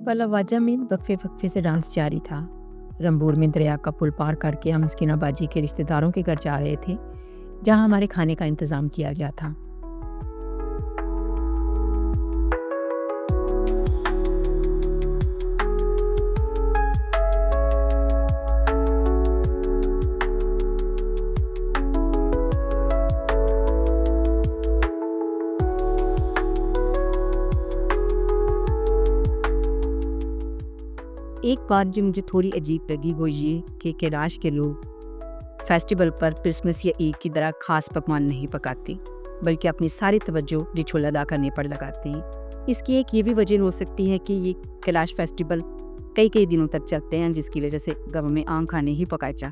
वाला वाजा में वक्फे वक्फे से डांस जारी था। रंबूर में दरिया का पुल पार करके हम स्किनाबाजी के रिश्तेदारों के घर जा रहे थे, जहां हमारे खाने का इंतज़ाम किया गया था। एक बात जो मुझे थोड़ी अजीब लगी वो ये कि कैलाश के लोग फेस्टिवल पर क्रिसमस या ईद की तरह खास पकवान नहीं पकाते, बल्कि अपनी सारी तवज्जो रिचुअल अदा करने पर लगाते हैं। इसकी एक ये भी वजह हो सकती है कि ये कैलाश फेस्टिवल कई कई दिनों तक चलते हैं, जिसकी वजह से गाँव में आम खाने ही पकाए जा।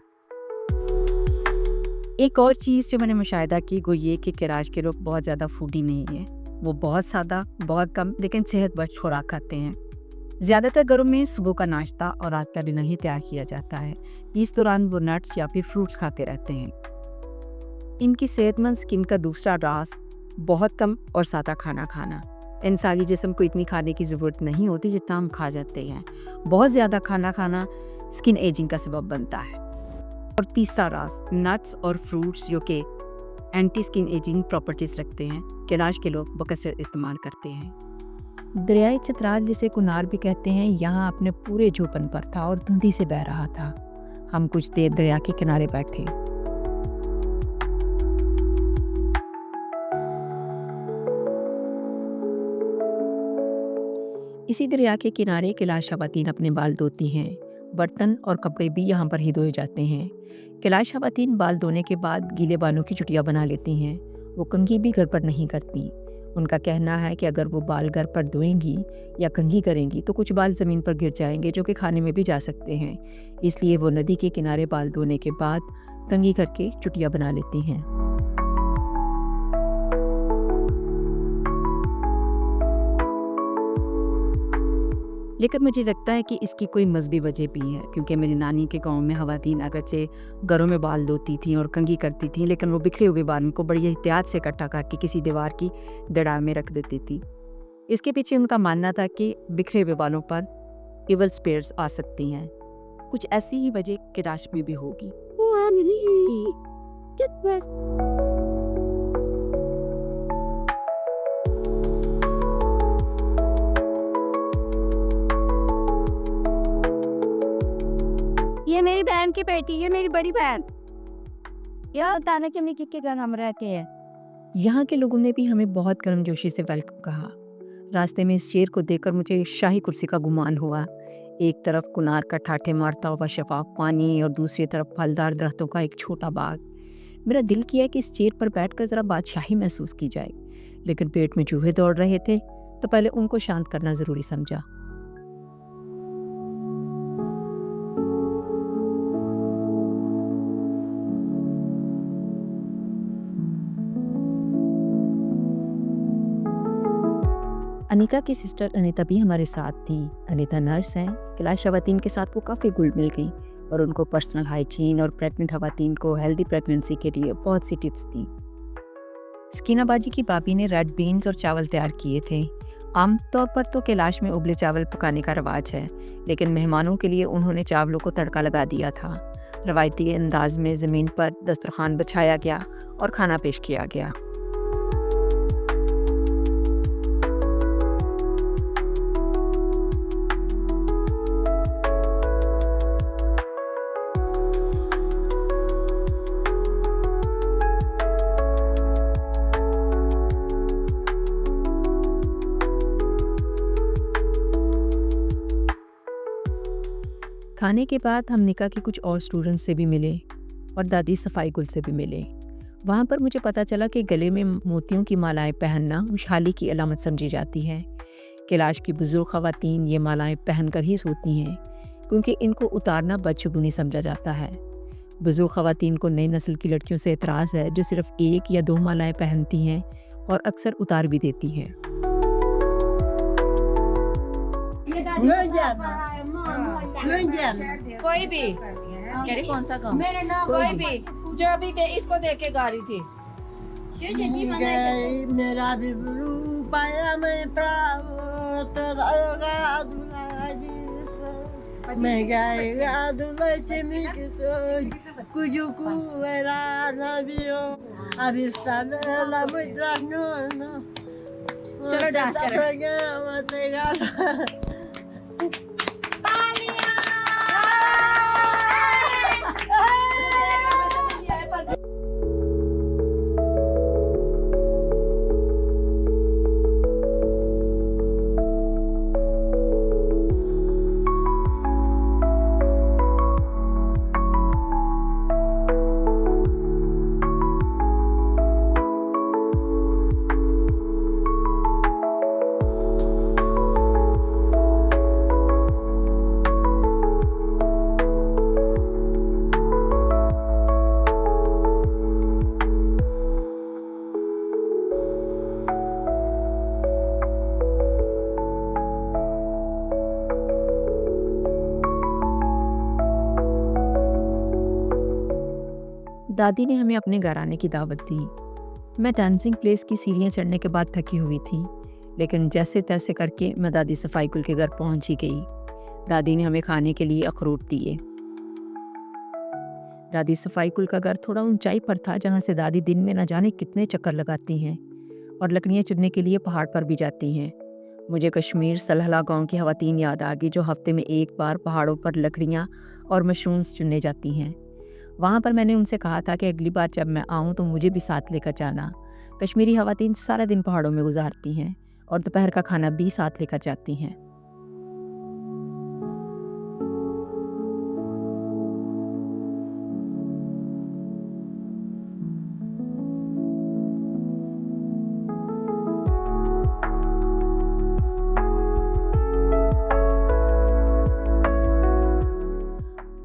एक और चीज़ जो मैंने मुशाहिदा की वो ये कि कैलाश के लोग बहुत ज़्यादा फूडी नहीं है। वो बहुत सादा, बहुत कम लेकिन सेहतमंद खुराक खाते हैं। ज़्यादातर घरों में सुबह का नाश्ता और रात का डिनर ही तैयार किया जाता है। इस दौरान वो नट्स या फिर फ्रूट्स खाते रहते हैं। इनकी सेहतमंद स्किन का दूसरा राज बहुत कम और सादा खाना खाना। इंसानी जिस्म को इतनी खाने की ज़रूरत नहीं होती जितना हम खा जाते हैं। बहुत ज़्यादा खाना खाना स्किन एजिंग का सबब बनता है। और तीसरा राज नट्स और फ्रूट्स जो कि एंटी स्किन एजिंग प्रॉपर्टीज़ रखते हैं, कैलाश के लोग बकसर इस्तेमाल करते हैं। दरियाई चतराल जिसे कुनार भी कहते हैं, यहाँ अपने पूरे जोपन पर था और धुंधी से बह रहा था। हम कुछ देर दरिया के किनारे बैठे। इसी दरिया के किनारे कैलाश खवातीन अपने बाल धोती हैं। बर्तन और कपड़े भी यहाँ पर ही धोए जाते हैं। कैलाश खवातीन बाल धोने के बाद गीले बालों की चुटिया बना लेती हैं। वो कंघी भी घर पर नहीं करती। उनका कहना है कि अगर वो बाल घर पर धोएंगी या कंघी करेंगी तो कुछ बाल ज़मीन पर गिर जाएंगे, जो कि खाने में भी जा सकते हैं। इसलिए वो नदी के किनारे बाल धोने के बाद कंघी करके चुटिया बना लेती हैं। लेकिन मुझे लगता है कि इसकी कोई मजहबी वजह भी है, क्योंकि मेरी नानी के गांव में खवातीन अगरचे घरों में बाल धोती थीं और कंघी करती थीं, लेकिन वो बिखरे हुए बालों को बड़ी एहतियात से इकट्ठा करके किसी दीवार की दड़ार में रख देती थी। इसके पीछे उनका मानना था कि बिखरे हुए बालों पर इवल स्पिरिट्स आ सकती हैं। कुछ ऐसी ही वजह कैलाश में भी होगी। ये मेरी बहन की बेटी, ये मेरी बड़ी बहन। यह ताना के मिकी के घर हम रहते हैं। यहाँ के लोगों ने भी हमें बहुत गर्मजोशी से वेलकम कहा। रास्ते में इस शेर को देखकर मुझे शाही कुर्सी का गुमान हुआ। एक तरफ कुनार का ठाठे मारता हुआ शफाफ पानी और दूसरी तरफ फलदार दरख्तों का एक छोटा बाग। मेरा दिल किया कि इस चेयर पर बैठकर ज़रा बादशाही महसूस की जाए, लेकिन पेट में चूहे दौड़ रहे थे तो पहले उनको शांत करना ज़रूरी समझा। अनिका की सिस्टर अनीता भी हमारे साथ थी। अनीता नर्स हैं। कैलाश खवातीन के साथ वो काफ़ी घुल मिल गई और उनको पर्सनल हाइजीन और प्रेग्नेंट खवातीन को हेल्दी प्रेगनेंसी के लिए बहुत सी टिप्स दी। स्किनाबाजी की भाभी ने रेड बीन्स और चावल तैयार किए थे। आमतौर पर तो कैलाश में उबले चावल पकाने का रवाज है, लेकिन मेहमानों के लिए उन्होंने चावलों को तड़का लगा दिया था। रवायती अंदाज में ज़मीन पर दस्तरखान बिछाया गया और खाना पेश किया गया। खाने के बाद हम निका के कुछ और स्टूडेंट्स से भी मिले और दादी सफाई गुल से भी मिले। वहाँ पर मुझे पता चला कि गले में मोतियों की मालाएं पहनना खुशहाली की अलामत समझी जाती है। कैलाश की बुजुर्ग खवातीन ये मालाएं पहनकर ही सोती हैं, क्योंकि इनको उतारना बदशगुनी समझा जाता है। बुजुर्ग खवातीन को नई नस्ल की लड़कियों से एतराज़ है जो सिर्फ एक या दो मालाएं पहनती हैं और अक्सर उतार भी देती हैं। कोई भी कह रही कौन सा काम, कोई भी जो भी दे इसको देख के गा रही थी। मेरा भी पाया मैं Megaiado leite me que sou, cujo cu era navio, avistado ela muito no. चलो डांस करें दादी ने हमें अपने घर आने की दावत दी। मैं डांसिंग प्लेस की सीढ़ियाँ चढ़ने के बाद थकी हुई थी, लेकिन जैसे तैसे करके मैं दादी सफाईकुल के घर पहुंच ही गई। दादी ने हमें खाने के लिए अखरोट दिए। दादी सफाईकुल का घर थोड़ा ऊंचाई पर था, जहां से दादी दिन में न जाने कितने चक्कर लगाती हैं और लकड़ियाँ चुनने के लिए पहाड़ पर भी जाती हैं। मुझे कश्मीर सलहला गांव की खवातीन याद आ गई, जो हफ्ते में एक बार पहाड़ों पर लकड़ियाँ और मशरूम्स चुनने जाती हैं। वहाँ पर मैंने उनसे कहा था कि अगली बार जब मैं आऊँ तो मुझे भी साथ लेकर जाना। कश्मीरी खवातीन सारा दिन पहाड़ों में गुजारती हैं और दोपहर का खाना भी साथ लेकर जाती हैं।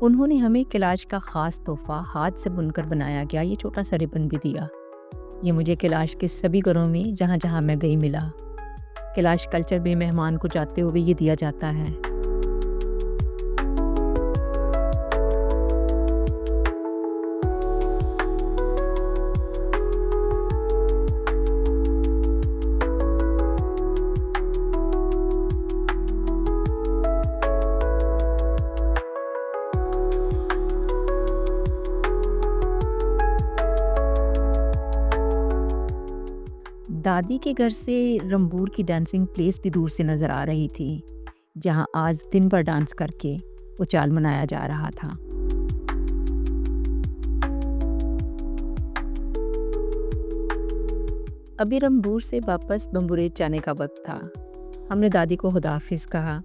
उन्होंने हमें कैलाश का ख़ास तोहफ़ा हाथ से बुनकर बनाया गया ये छोटा सा रिबन भी दिया। ये मुझे कैलाश के सभी घरों में जहाँ जहाँ मैं गई मिला। कैलाश कल्चर में मेहमान को जाते हुए ये दिया जाता है। दादी के घर से रंबूर की डांसिंग प्लेस भी दूर से नज़र आ रही थी, जहां आज दिन भर डांस करके उचाल मनाया जा रहा था। अभी रंबूर से वापस बम्बुरेत जाने का वक्त था। हमने दादी को खुदाफिज कहा।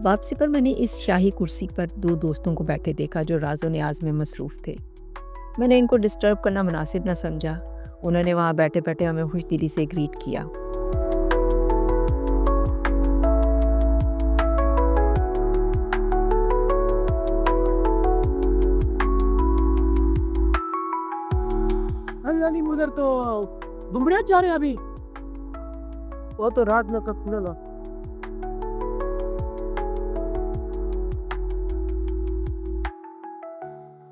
वापसी पर मैंने इस शाही कुर्सी पर दो दोस्तों को बैठे देखा जो राज़ो न्याज में मसरूफ़ थे। मैंने इनको डिस्टर्ब करना मुनासिब न समझा। उन्होंने वहाँ बैठे बैठे हमें खुशदिली से ग्रीट किया। अल्लाह उधर तो बुमरिया जा रहे हैं अभी, वो तो रात में कब खुलेगा।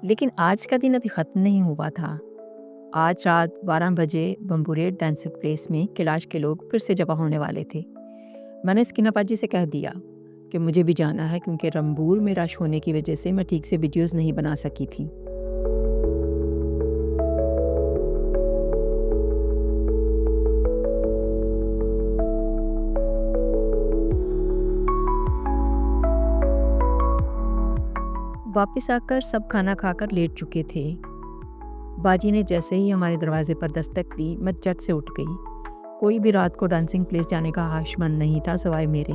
लेकिन आज का दिन अभी ख़त्म नहीं हुआ था। आज रात 12 बजे बम्बुरेट डांसिंग प्लेस में कैलाश के लोग फिर से जमा होने वाले थे। मैंने स्किनापाजी से कह दिया कि मुझे भी जाना है, क्योंकि रंबूर में रश होने की वजह से मैं ठीक से वीडियोस नहीं बना सकी थी। वापस आकर सब खाना खाकर लेट चुके थे। बाजी ने जैसे ही हमारे दरवाजे पर दस्तक दी, मैं झट से उठ गई। कोई भी रात को डांसिंग प्लेस जाने का ख्वाहिशमंद नहीं था सिवाय मेरे,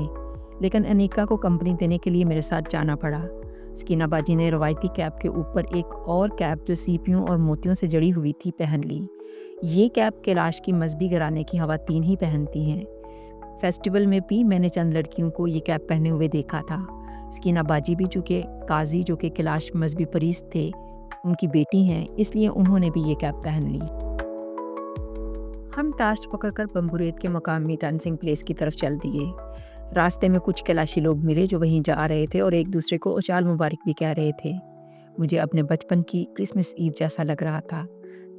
लेकिन अनीका को कंपनी देने के लिए मेरे साथ जाना पड़ा। स्कीना बाजी ने रवायती कैप के ऊपर एक और कैप जो सीपियों और मोतियों से जड़ी हुई थी पहन ली। ये कैप कैलाश की मजहबी घराने की खवातीन ही पहनती हैं। फेस्टिवल में भी मैंने चंद लड़कियों को ये कैप पहने हुए देखा था। स्कीना बाजी भी, चूँकि काजी जो कि कैलाश मजहबी परीस थे उनकी बेटी हैं, इसलिए उन्होंने भी ये कैप पहन ली। हम टार्च पकड़कर बम्बुरेत के मकामी डांसिंग प्लेस की तरफ चल दिए। रास्ते में कुछ कैलाशी लोग मिले जो वहीं जा रहे थे और एक दूसरे को उचाल मुबारक भी कह रहे थे। मुझे अपने बचपन की क्रिसमस ईव जैसा लग रहा था,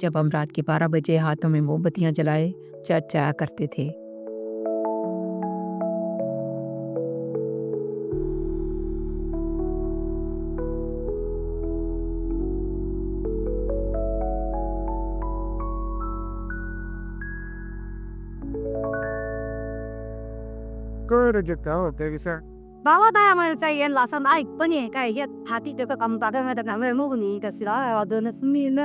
जब हम रात के 12 बजे हाथों में मोमबत्तियाँ जलाए चर्च जाया करते थे। Bawa tayo mga sa yan lasan ay panye kaya hati to ka kamta में तो कैमरे में नहीं कसरा और दोनों स्मीन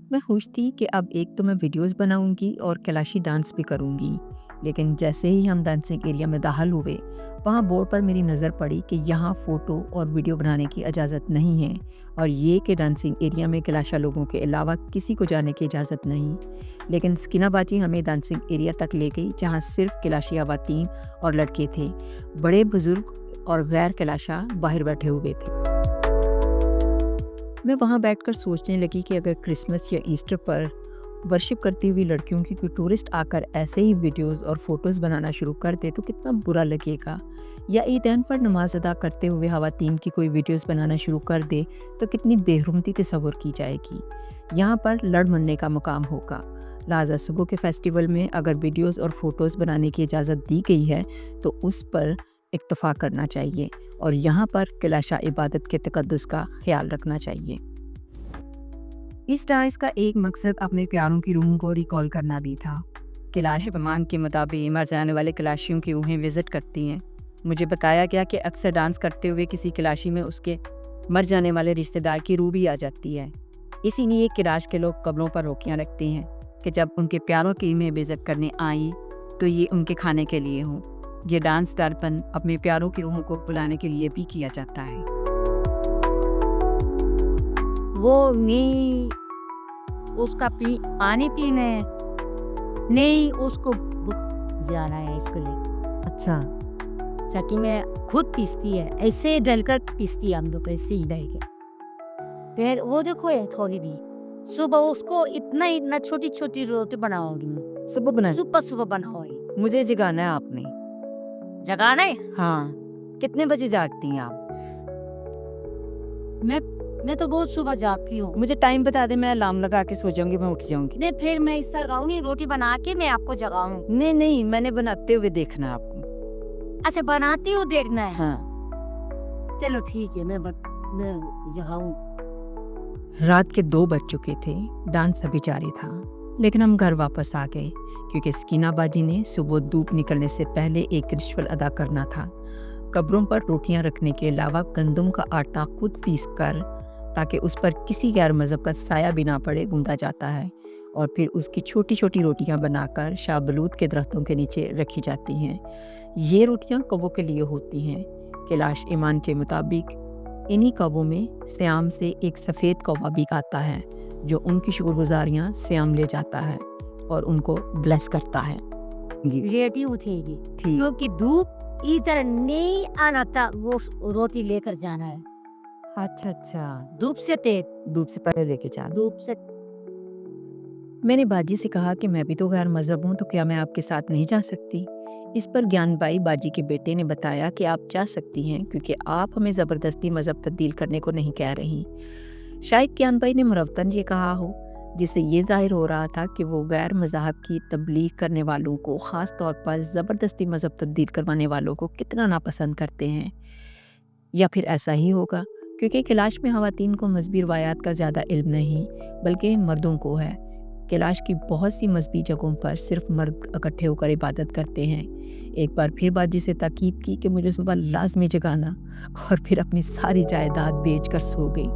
मैं खुश थी कि अब एक तो मैं वीडियोस बनाऊंगी और कैलाशी डांस भी करूंगी, लेकिन जैसे ही हम डांसिंग एरिया में दाखिल हुए वहाँ बोर्ड पर मेरी नज़र पड़ी कि यहाँ फ़ोटो और वीडियो बनाने की इजाज़त नहीं है और ये कि डांसिंग एरिया में कैलाशा लोगों के अलावा किसी को जाने की इजाज़त नहीं। लेकिन स्किना बाजी हमें डांसिंग एरिया तक ले गई जहाँ सिर्फ कैलाशी ख़वातीन और लड़के थे, बड़े बुज़ुर्ग और गैर कैलाशा बाहर बैठे हुए थे। मैं वहाँ बैठकर सोचने लगी कि अगर क्रिसमस या ईस्टर पर वर्शिप करती हुई लड़कियों की कोई टूरिस्ट आकर ऐसे ही वीडियोस और फोटोज़ बनाना शुरू कर दे तो कितना बुरा लगेगा, या ईदैन पर नमाज अदा करते हुए ख़वातीन की कोई वीडियोस बनाना शुरू कर दे तो कितनी बेहरमती तस्वुर की जाएगी। यहाँ पर लड़ मरने का मुकाम होगा। लिहाजा सुबह के फेस्टिवल में अगर वीडियोस और फ़ोटोज़ बनाने की इजाज़त दी गई है तो उस पर इक्तफ़ा करना चाहिए और यहाँ पर कैलाशा इबादत के तक़द्दुस का ख्याल रखना चाहिए। इस डांस का एक मकसद अपने प्यारों की रूह को रिकॉल करना भी था। कैलाश फरमान के मुताबिक मर जाने वाले कैलाशियों की रूहें विज़िट करती हैं। मुझे बताया गया कि अक्सर डांस करते हुए किसी कैलाशी में उसके मर जाने वाले रिश्तेदार की रूह भी आ जाती है। इसीलिए कैलाश के लोग कब्रों पर रोकियां रखते हैं कि जब उनके प्यारों की रूहें विज़िट करने आई तो ये उनके खाने के लिए हों। ये डांस दर्पण अपने प्यारों की रूहों को बुलाने के लिए भी किया जाता है। वो नहीं उसका पानी पीने नहीं उसको जाना है इसके लिए। अच्छा, सकी में खुद पीसती है, ऐसे डलकर पीसती है हम लोग ऐसे ही डाल के। फिर वो देखो है थोड़ी भी सुबह उसको इतना छोटी छोटी रोटी बनाओगी, सुबह बनाओगी। मुझे जगाना है आपने। जगाना है? हाँ, कितने बजे जागती हैं आप? मैं तो बहुत सुबह जागती हूँ। मुझे टाइम बता दे, मैं अलार्म लगा के सो जाऊंगी, मैं उठ जाऊंगी। नहीं फिर मैं इस तरह गाऊंगी, रोटी बना के मैं आपको जगाऊं। नहीं, मैंने बनाते हुए देखना आपको। अच्छा बनाती हूँ देखना है। हाँ। चलो ठीक है, मैं जगाऊं। रात के 2 बज चुके थे, डांस अभी जारी था, लेकिन हम घर वापस आ गए क्योंकि स्किना बाजी ने सुबह धूप निकलने से पहले एक रिचुअल अदा करना था। कब्रों पर रोटियां रखने के अलावा गंदम का आटा खुद पीस कर ताकि उस पर किसी गैर मज़हब का साया भी ना पड़े गूंदा जाता है और फिर उसकी छोटी छोटी रोटियां बनाकर शाहबलूत के दरख्तों के नीचे रखी जाती हैं। ये रोटियां कौवों के लिए होती हैं। कैलाश ईमान के मुताबिक इन्हीं कौवों में श्याम से एक सफ़ेद कौवा भी आता है जो उनकी शुक्रगुजारियाँ श्याम ले जाता है और उनको ब्लेस करता है। रेडी उठेगी ठीक। क्योंकि धूप इधर नहीं आना था, वो रोटी लेकर जाना है। अच्छा, धूप से तेज, धूप से पहले लेके जाना। धूप से। मैंने बाजी से कहा कि मैं भी तो गैर मज़हब हूँ, तो क्या मैं आपके साथ नहीं जा सकती? इस पर ज्ञानबाई बाजी के बेटे ने बताया कि आप जा सकती हैं क्योंकि आप हमें ज़बरदस्ती मज़हब तब्दील करने को नहीं कह रही। शायद ज्ञानबाई ने मुरवतन ये कहा हो, जिससे ये जाहिर हो रहा था कि वो गैर मज़हब की तबलीग करने वालों को, ख़ास तौर पर ज़बरदस्ती मज़हब तब्दील करवाने वालों को कितना नापसंद करते हैं। या फिर ऐसा ही होगा क्योंकि कैलाश में ख़वातीन को मज़हबी रवायात का ज़्यादा इल्म नहीं बल्कि मर्दों को है। कैलाश की बहुत सी मज़हबी जगहों पर सिर्फ मर्द इकट्ठे होकर इबादत करते हैं। एक बार फिर बाजी से ताकीद की कि मुझे सुबह लाजमी जगाना और फिर अपनी सारी जायदाद बेच कर सो गई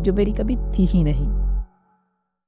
जो मेरी कभी थी ही नहीं।